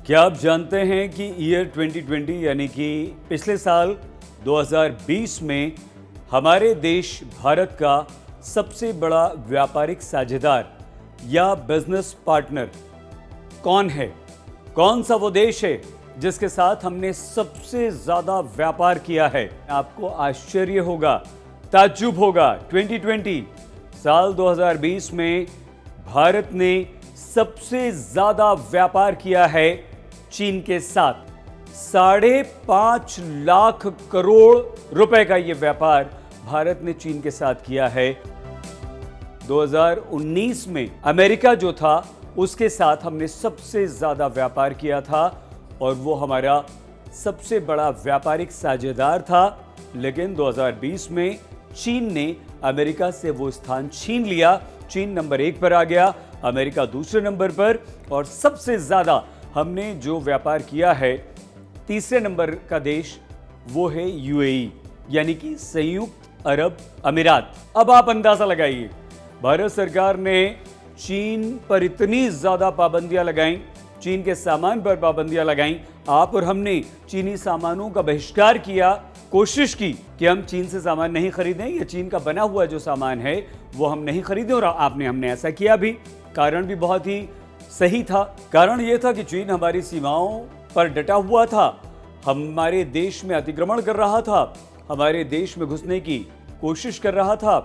क्या आप जानते हैं कि ईयर 2020 यानी कि पिछले साल 2020 में हमारे देश भारत का सबसे बड़ा व्यापारिक साझेदार या बिजनेस पार्टनर कौन है? कौन सा वो देश है जिसके साथ हमने सबसे ज्यादा व्यापार किया है? आपको आश्चर्य होगा, ताज्जुब होगा। 2020 साल 2020 में भारत ने सबसे ज्यादा व्यापार किया है चीन के साथ। 5.5 लाख करोड़ रुपए का यह व्यापार भारत ने चीन के साथ किया है। 2019 में अमेरिका जो था उसके साथ हमने सबसे ज्यादा व्यापार किया था और वो हमारा सबसे बड़ा व्यापारिक साझेदार था। लेकिन 2020 में चीन ने अमेरिका से वो स्थान छीन लिया। चीन नंबर 1 पर आ गया, अमेरिका दूसरे नंबर पर, और सबसे ज्यादा हमने जो व्यापार किया है तीसरे नंबर का देश वो है यूएई यानी कि संयुक्त अरब अमीरात। अब आप अंदाजा लगाइए, भारत सरकार ने चीन पर इतनी ज्यादा पाबंदियां लगाई, चीन के सामान पर पाबंदियां लगाई, आप और हमने चीनी सामानों का बहिष्कार किया, कोशिश की कि हम चीन से सामान नहीं खरीदें या चीन का बना हुआ जो सामान है वो हम नहीं खरीदें, और हमने ऐसा किया भी। कारण भी बहुत ही सही था। कारण यह था कि चीन हमारी सीमाओं पर डटा हुआ था, हमारे देश में अतिक्रमण कर रहा था, हमारे देश में घुसने की कोशिश कर रहा था।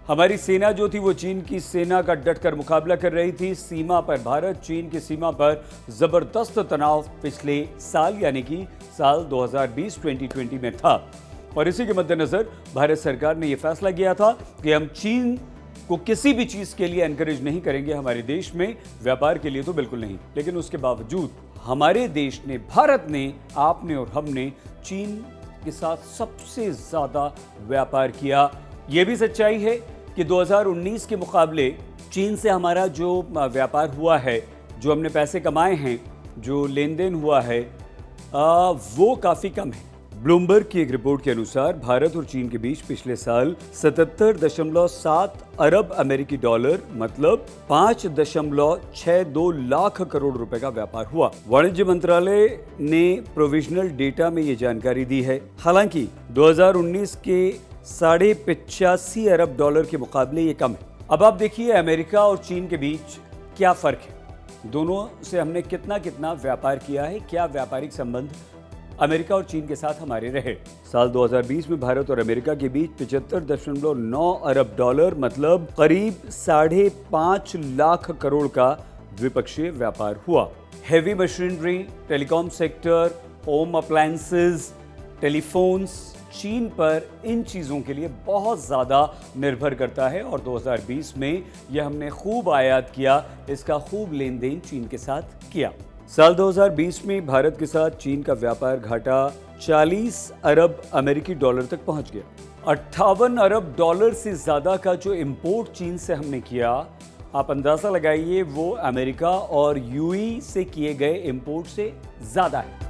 हमारी सेना जो थी वो चीन की सेना का डटकर मुकाबला कर रही थी। सीमा पर भारत चीन की सीमा पर जबरदस्त तनाव पिछले साल यानी कि साल 2020 में था, और इसी के मद्देनजर भारत सरकार ने यह फैसला किया था कि हम चीन को किसी भी चीज के लिए एनकरेज नहीं करेंगे हमारे देश में, व्यापार के लिए तो बिल्कुल नहीं। लेकिन उसके बावजूद हमारे देश ने, भारत ने, आपने और हमने चीन के साथ सबसे ज्यादा व्यापार किया। यह भी सच्चाई है कि 2019 के मुकाबले चीन से हमारा जो व्यापार हुआ है, जो हमने पैसे कमाए हैं, जो लेन देन हुआ है, वो काफी कम है। ब्लूमबर्ग की एक रिपोर्ट के अनुसार भारत और चीन के बीच पिछले साल 77.7 अरब अमेरिकी डॉलर मतलब 5.62 लाख करोड़ रुपए का व्यापार हुआ। वाणिज्य मंत्रालय ने प्रोविजनल डेटा में ये जानकारी दी है। हालांकि 2019 के 85.5 अरब डॉलर के मुकाबले ये कम है। अब आप देखिए अमेरिका और चीन के बीच क्या फर्क है, दोनों से हमने कितना कितना व्यापार किया है, क्या व्यापारिक संबंध अमेरिका और चीन के साथ हमारे रहे। साल 2020 में भारत और अमेरिका के बीच 75.9 अरब डॉलर मतलब करीब 5.5 लाख करोड़ का द्विपक्षीय व्यापार हुआ। Heavy machinery, telecom sector, home appliances, telephones चीन पर इन चीजों के लिए बहुत ज्यादा निर्भर करता है, और 2020 में यह हमने खूब आयात किया, इसका खूब लेन देन चीन के साथ किया। साल 2020 में भारत के साथ चीन का व्यापार घाटा 40 अरब अमेरिकी डॉलर तक पहुंच गया। 58 अरब डॉलर से ज्यादा का जो इंपोर्ट चीन से हमने किया, आप अंदाजा लगाइए वो अमेरिका और यूएई से किए गए इंपोर्ट से ज्यादा है।